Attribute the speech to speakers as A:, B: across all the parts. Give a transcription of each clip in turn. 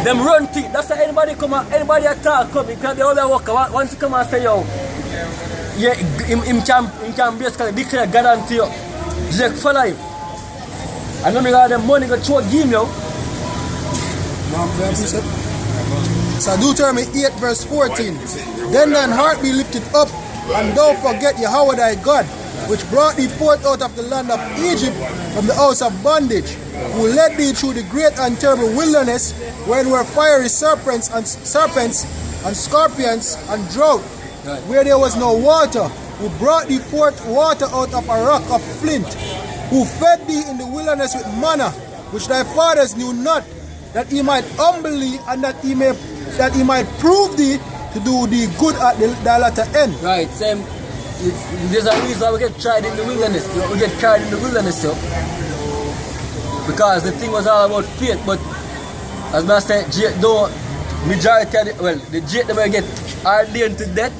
A: them run things. That's why anybody attack come because they all work. Once you come and say yo, yeah, him can basically declare God unto you. Jake follow him. And then we got the money go throw game yo.
B: So Deuteronomy 8 verse 14. Then thine heart be lifted up, and don't forget Yahweh thy God, which brought thee forth out of the land of Egypt from the house of bondage, who led thee through the great and terrible wilderness, wherein were fiery serpents and scorpions and drought, where there was no water, who brought thee forth water out of a rock of flint, who fed thee in the wilderness with manna, which thy fathers knew not, that he might humble thee, and that he might prove thee to do thee good at the latter end.
A: Right, same. There's a reason why we get tried in the wilderness. We get tried in the wilderness, yo. Because the thing was all about faith. But as I said, majority of the Jake that we get ordained to death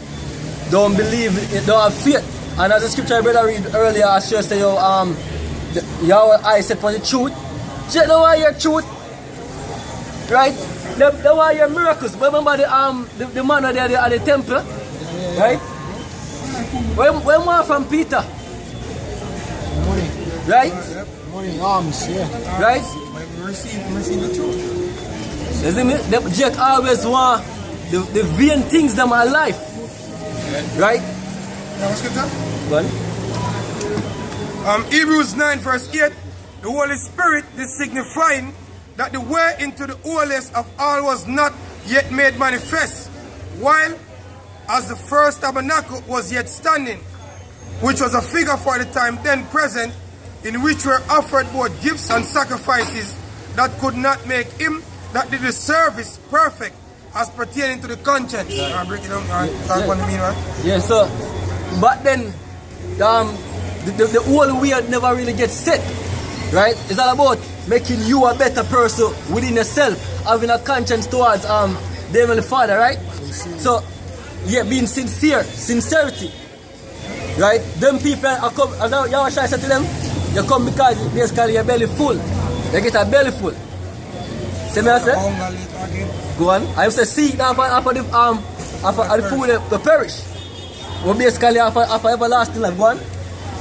A: don't believe it, don't have faith. And as the scripture brother read earlier, I should say, yo, Yahweh I said for the truth. Jake don't want your truth. Right? They want your miracles. Remember the man there at the temple? Right? When more from Peter?
B: Money.
A: Right?
B: Money, arms, yeah.
A: Right?
B: Receive the truth.
A: Isn't it? Jake always want the vain things in my life. Right?
C: What's good, John?
A: Well,
C: Hebrews 9 verse 8. The Holy Spirit is signifying that the way into the holiest of all was not yet made manifest, while as the first tabernacle was yet standing, which was a figure for the time then present, in which were offered both gifts and sacrifices that could not make him that did the service perfect as pertaining to the conscience.
A: Yeah.
C: Break it down. Talk what you mean, right?
A: yeah, so, but then, the whole way never really gets set. Right? It's all about making you a better person within yourself, having a conscience towards the Heavenly Father, right? So, yeah, being sincerity. Right? Them people are come, as Yahweh said to them, you come because basically your belly full. You get a belly full. See me I say? Go on. I say seek after the food to perish. Well, basically after everlasting life. Go on.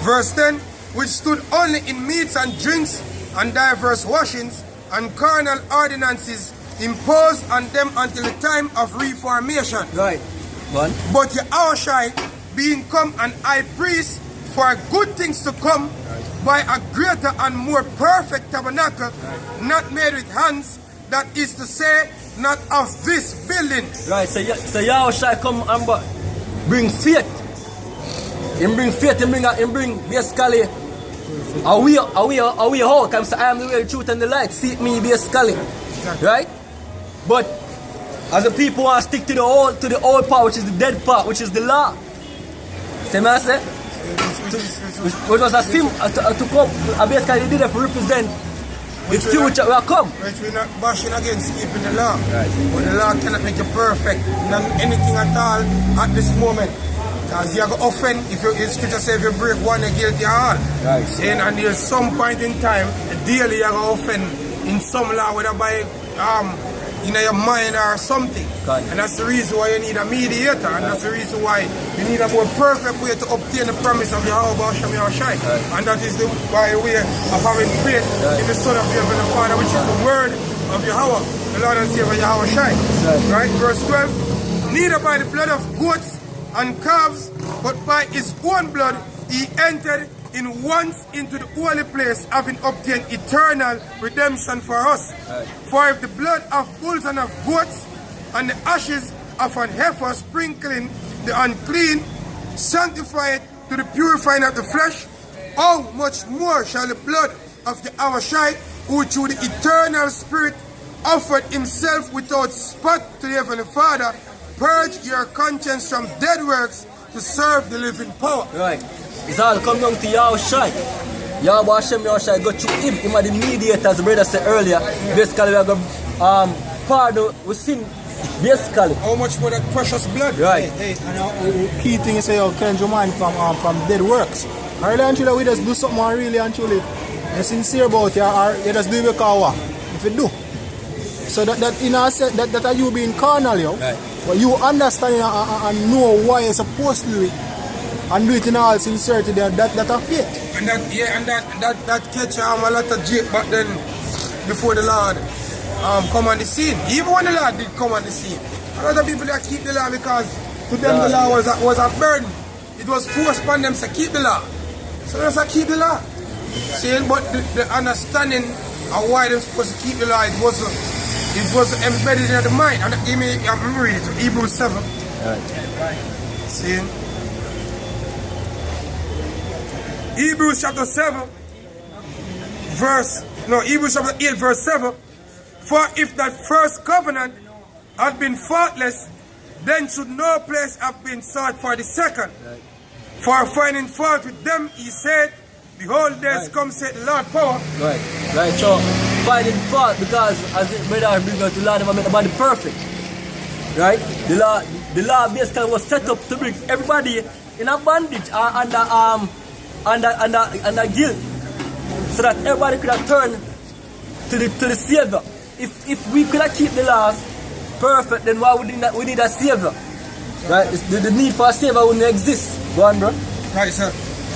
C: Verse 10, which stood only in meats and drinks and diverse washings and carnal ordinances imposed on them until the time of reformation.
A: Right. Go on.
C: But Yahushua, being come an high priest for good things to come, by a greater and more perfect tabernacle, not made with hands, that is to say, not of this building.
A: Right, so Yahushua come and bring faith. He bring faith, he bring basically a way out. I am the way, the truth and the light. Seek me basically. Right? But as the people want to stick to the old part, which is the dead part, which is the law. See what I say? Which was a sim to come, basically they did it to represent the future will come.
C: Which we're not bashing against keeping the law. Right. But the law cannot make you perfect. Not anything at all at this moment. Because you have to offend, if scripture says if you break one, you're guilty of all.
A: Right.
C: And there's some point in time, daily you have to offend in some law, whether by in your mind or something. And that's the reason why you need a mediator, and that's the reason why you need a more perfect way to obtain the promise of Yahweh Hashem Yahushai. And that is the way of having faith in the Son of the Heavenly Father, which is the word of Yahweh, the Lord and Savior Yahushai. Right? Verse 12, neither by the blood of goats and calves, but by his own blood he entered in once into the holy place, having obtained eternal redemption for us. For if the blood of bulls and of goats and the ashes of an heifer sprinkling the unclean sanctify it to the purifying of the flesh, how much more shall the blood of the Yahushai, who through the eternal Spirit offered himself without spot to the Heavenly Father, purge your conscience from dead works to serve the living power.
A: Right. It's all come down to Yahushai. Yahweh Hashem Yahushai go through him. Him are the mediator, as the brother said earlier. Basically, we are going to pardon with sin. Basically.
C: How much more that precious blood?
A: Right.
B: Hey, and the key thing is say, cleanse your mind from dead works. And really and truly, we just do something and really and truly you're sincere about it, or you just do it because what? If you do, So that in a sense that are you being carnal, yo.
A: Right.
B: But you understand and know why you're supposed to do it. And do it in all sincerity, that are faith.
C: And that catch a lot of Jake back then before the Lord come on the scene. Even when the Lord did come on the scene, a lot of people that keep the law because to them the law was a burden. It was forced upon them to keep the law. So that's keep the law. Saying, but the understanding of why they're supposed to keep the law, it was embedded in the mind. And I'm reading it, Hebrews 7.
A: Right.
C: Saying, Hebrews chapter 7, Hebrews chapter 8, verse 7. For if that first covenant had been faultless, then should no place have been sought for the second.
A: Right.
C: For finding fault with them, he said, behold, days come, said the Lord power.
A: Right. So finding fault because as the brother bring us, the Lord never made the body perfect. Right? The law basically was set up to bring everybody in a bondage or under guilt, so that everybody could have turned to the Savior. If we could have keep the laws perfect, then why would we need a Savior? Right? The need for a Savior wouldn't exist. Go on, bro.
C: Right, sir.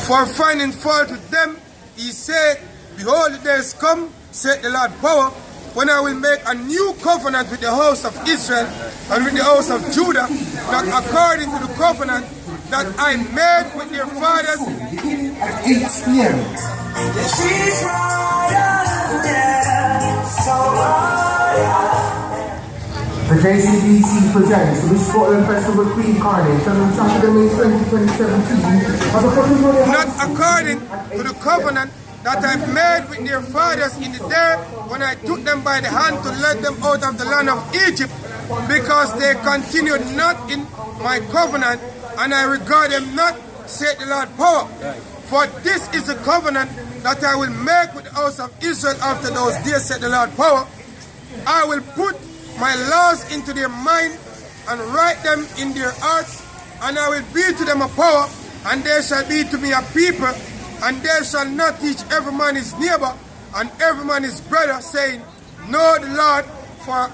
C: For finding fault with them, he said, behold, the days come, said the Lord power, when I will make a new covenant with the house of Israel and with the house of Judah, that according to the covenant that I made with their fathers.
D: At 8 p.m. She's royal, yeah, so royal. The JCBC presents the Scotland Festival Queen Carnage on Saturday, May 20, 2017.
C: Not according to the covenant that I made with their fathers in the day when I took them by the hand to let them out of the land of Egypt, because they continued not in my covenant, and I regard them not, said the Lord power. For this is the covenant that I will make with the house of Israel after those days, said the Lord power. I will put my laws into their mind and write them in their hearts, and I will be to them a power, and they shall be to me a people, and they shall not teach every man his neighbor and every man his brother, saying, know the Lord, for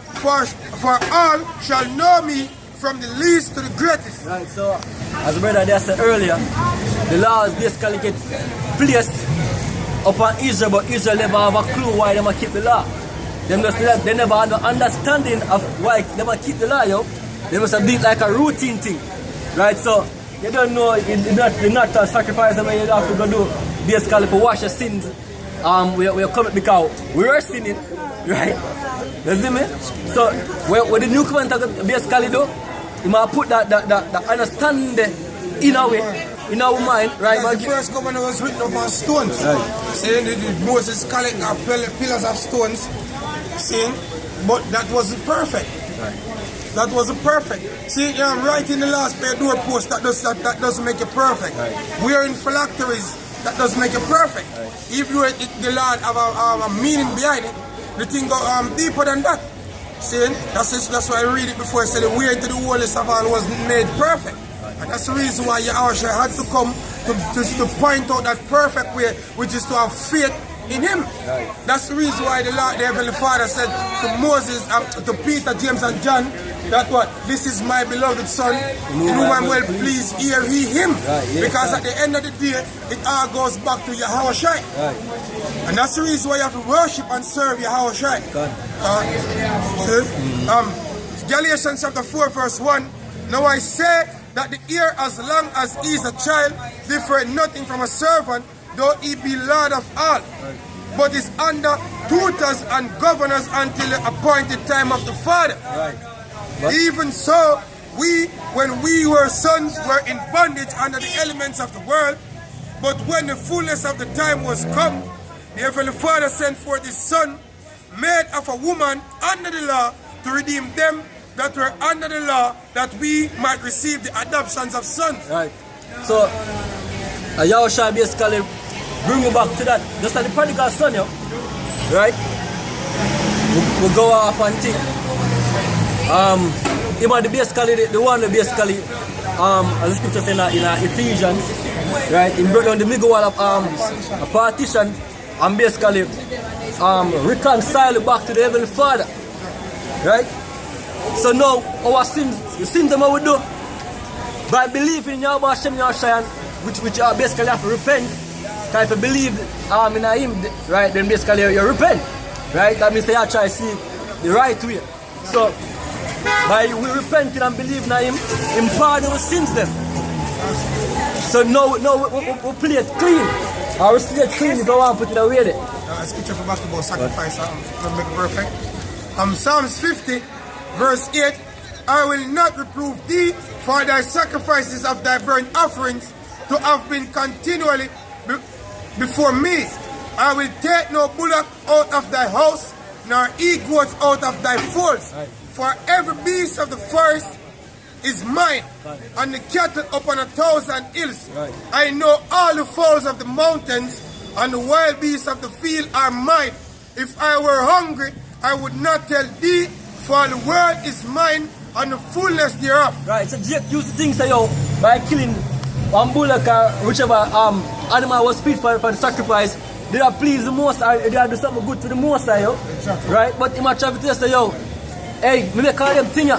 C: all shall know me, from the least to the greatest.
A: Right, so as the brother there said earlier, the laws basically get placed upon Israel, but Israel never have a clue why they must keep the law. They never have no understanding of why they must keep the law, yo. They must have been like a routine thing. Right, so you don't know the natural sacrifice that you have to go do basically for wash your sins. We're coming because we are sinning, right? You see me? So what the new covenant basically do, you must put that understanding in our mind, right?
C: The first covenant was written upon stones.
A: Right.
C: Saying that Moses collected pillars of stones, saying, but that wasn't perfect.
A: Right.
C: That wasn't perfect. See, I'm writing the last pair doorpost, that doesn't make it perfect.
A: Right.
C: We are in phylacteries, that doesn't make it perfect.
A: Right.
C: If you the Lord have a meaning behind it, the thing go deeper than that. See, that's why I read it before. I said the way into the holiest of all was made perfect. Right. And that's the reason why Yahushua had to come to point out that perfect way, which is to have faith in him.
A: Right.
C: That's the reason why the Heavenly Father said to Moses, to Peter, James and John, that what? This is my beloved son, in whom I'm well pleased, hear he him.
A: Right, yes,
C: because
A: sir.
C: at the end of the day, it all goes back to Yahushua.
A: Right.
C: And that's the reason why you have to worship and serve Yahushua. Galatians chapter 4 verse 1. Now I say that the heir as long as he is a child, differeth nothing from a servant, though he be Lord of all, but is under tutors and governors until the appointed time of the Father.
A: Right.
C: Even so, we, when we were sons, were in bondage under the elements of the world. But when the fullness of the time was come, the Heavenly Father sent forth his Son, made of a woman under the law, to redeem them that were under the law, that we might receive the adoptions of sons.
A: Right. So Yahushua basically bring you back to that. Just like the prodigal son, yo. Right? We go off and think. Even basically the one that basically as the scripture says in Ephesians, right? He broke down the middle wall of a partition and basically reconcile back to the Heavenly Father. Right? So now, our sins, the sins that we do, by believing in Yahweh Hashem Yahshua, which are basically have to repent. Because if you believe in him, right, then basically you repent. Right? That means you try to see the right way. So, by we repenting and believing in him pardon our sins them. So now we play it clean. Our slate clean, you don't want to put it away there.
C: Scripture for back about sacrifice to make it perfect. Psalms 50, verse 8. I will not reprove thee for thy sacrifices of thy burnt offerings to have been continually before me. I will take no bullock out of thy house, nor e-goats out of thy folds.
A: Right.
C: For every beast of the forest is mine, and the cattle upon 1,000 hills.
A: Right.
C: I know all the fowls of the mountains, and the wild beasts of the field are mine. If I were hungry, I would not tell thee, for the world is mine, and the fullness thereof.
A: Right, so Jake used to think say, yo, by killing one bullock or whichever animal was fit for the sacrifice, they are please the most, or they are do something good to the most, yo.
C: Exactly.
A: Right? But he might try to say, yo, hey, me make all them thing,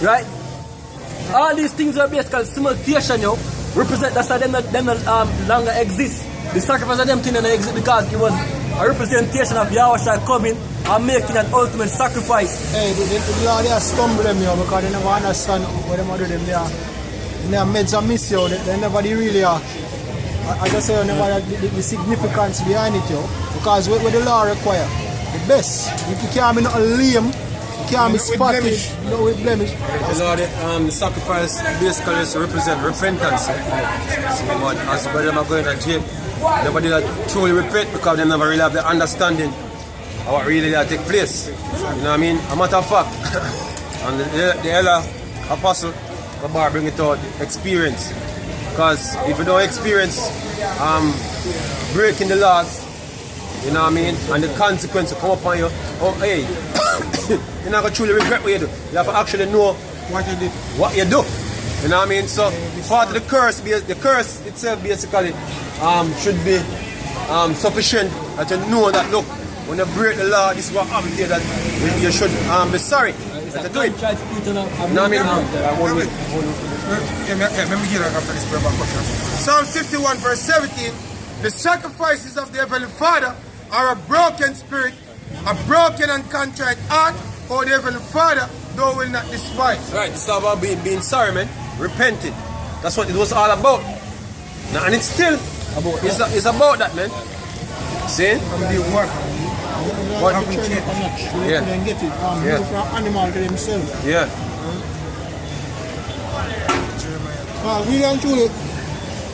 A: right? All these things are basically simultation, yo, represent that's why them no longer exist. The sacrifice of them thing don't exist because it was a representation of Yahweh coming and making an ultimate sacrifice.
B: Hey, the Lord they stumble them here because they never understand what they do them there. They are meds and miss you. They never really are. As I say, never the significance behind it, yo. Because what the law require, the best. You can't be not lame, you can't be spotted, no with blemish.
E: The Lord, the sacrifice basically is to represent repentance. But as the brother are going to jail, nobody that truly repent because they never really have the understanding of what really take place. You know what I mean? A matter of fact, and the elder apostle, Babar bring it out, experience. Because if you don't experience breaking the laws, you know what I mean, and the consequences come upon you, oh hey, you're not going to truly regret what you do. You have to actually know what you do. You know what I mean? So part of the curse itself basically should be sufficient that you know that, look, when you break the law, this is what happens here, that you should be sorry that you do it. You know what I mean?
C: Let me get after this prayer question. Psalm 51 verse 17. The sacrifices of the Heavenly Father are a broken spirit, a broken and contrite heart, O the Heavenly Father, thou will not despise.
E: Right, it's about being sorry, man. Repenting. That's what it was all about. Now, and it's still about it's about that, man. See?
B: What have you
E: Yeah.
B: Then get it.
E: Yeah.
B: From animal to themselves.
E: Yeah.
B: Really and truly,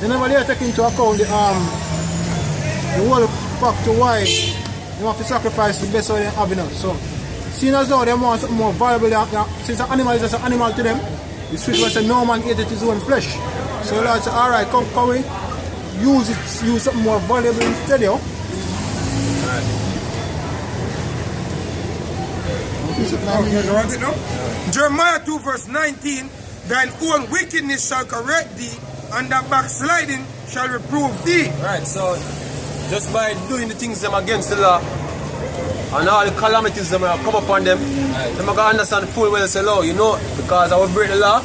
B: they never dare take into account the whole factor why they have to sacrifice the best of them having us. So, seeing as though they want something more valuable than, since an animal is just an animal to them, the scripture says no man eateth his own flesh. So the Lord said, alright, come we use something more valuable instead, yo.
C: Jeremiah 2 verse 19. Thine own wickedness shall correct thee, and that backsliding shall reprove thee.
E: Right, so just by doing the things them against the law and all the calamities that have come upon them, they are going to understand full well, say, Lord, you know, because I will break the law,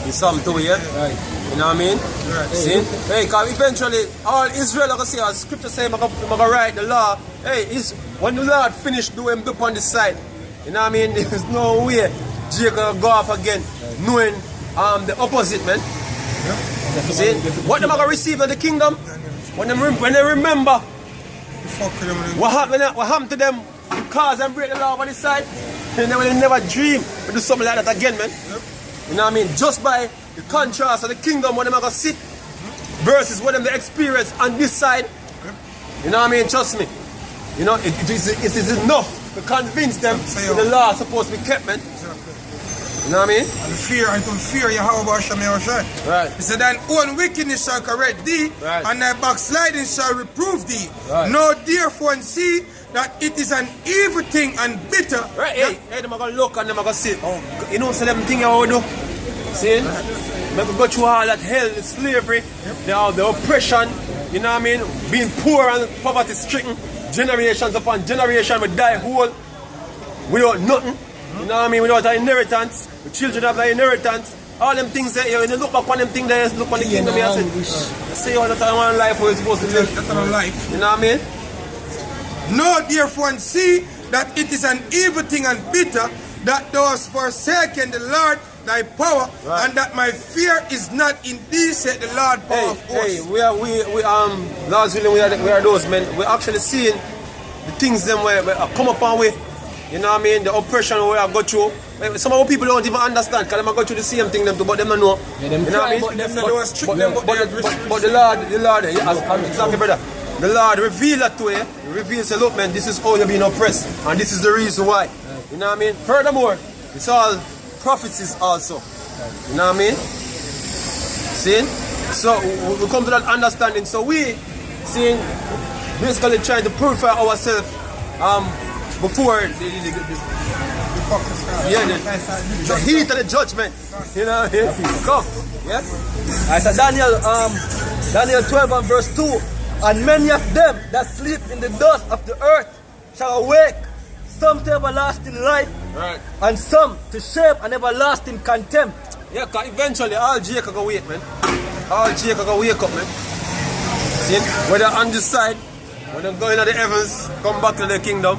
E: it's something to it, yeah?
A: Right.
E: You know what I mean?
C: Right.
E: See? Hey, because eventually all Israel, like I say, as scripture say, I'm going to write the law. Hey, when the Lord finished doing up on the side, you know what I mean? There's no way Jacob will go off again, knowing the opposite, man.
C: Yeah.
E: See? What them are going to receive in the kingdom? When they remember what happened to them because they break the law on the side, and they will never dream to do something like that again, man.
C: Yep.
E: You know what I mean? Just by the contrast of the kingdom when they are going to sit versus what them they experience on this side. You know what I mean? Trust me. You know, it is enough to convince them that the law is supposed to be kept, man. You know what I mean?
C: And to fear Yahweh Hashem Yahushua.
E: Right.
C: He said, thine own wickedness shall correct thee,
E: Right.
C: and thy backsliding shall reprove thee.
E: Right.
C: Know therefore and see that it is an evil thing and bitter.
E: Right, hey, them are going to look and them are going to see. Oh, you know, so them thing you do. See? They go through all that hell, the slavery, the oppression, you know what I mean? Being poor and poverty stricken, generations upon generation will die whole without nothing. You know what I mean? Without an inheritance, the children have an inheritance. All them things that you look back on them things there, look on the kingdom here and say all the time one life where it's supposed to live.
C: That's not life.
E: You know what I mean?
C: Know therefore and see that it is an evil thing and bitter that thou hast forsaken the Lord thy power, and that my fear is not in thee, said the Lord power of hosts.
E: Hey, we Lord's willing, we are those men. We're actually seeing the things them where come upon we. You know what I mean? The oppression we have got through. Some of our people don't even understand because they go through the same thing them too, but them don't know.
A: Yeah, them
E: you know what I mean?
A: but them
C: They don't strict them, but
E: But the Lord, exactly, brother. The Lord revealed that to you. He reveals, say, look, man, this is how you're being oppressed, and this is the reason why. You know what I mean? Furthermore, it's all prophecies also. You know what I mean? See? So we come to that understanding. So we, seeing, basically trying to purify ourselves before the heat of the judgment. You know what I mean? Come. Yeah?
A: Alright, so Daniel 12 and verse 2. And many of them that sleep in the dust of the earth shall awake, some to everlasting life,
E: Right.
A: and some to shame and everlasting contempt.
E: Yeah, cause eventually all Jacob go wake, man. All Jacob go wake up, man. See? Whether on this side, when they go into the heavens, come back to the kingdom,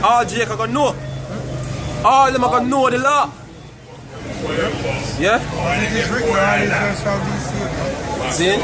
E: all Jacob go know. All of them are gonna know the law. Yeah?
C: It is written, all Israel shall be saved.
E: See?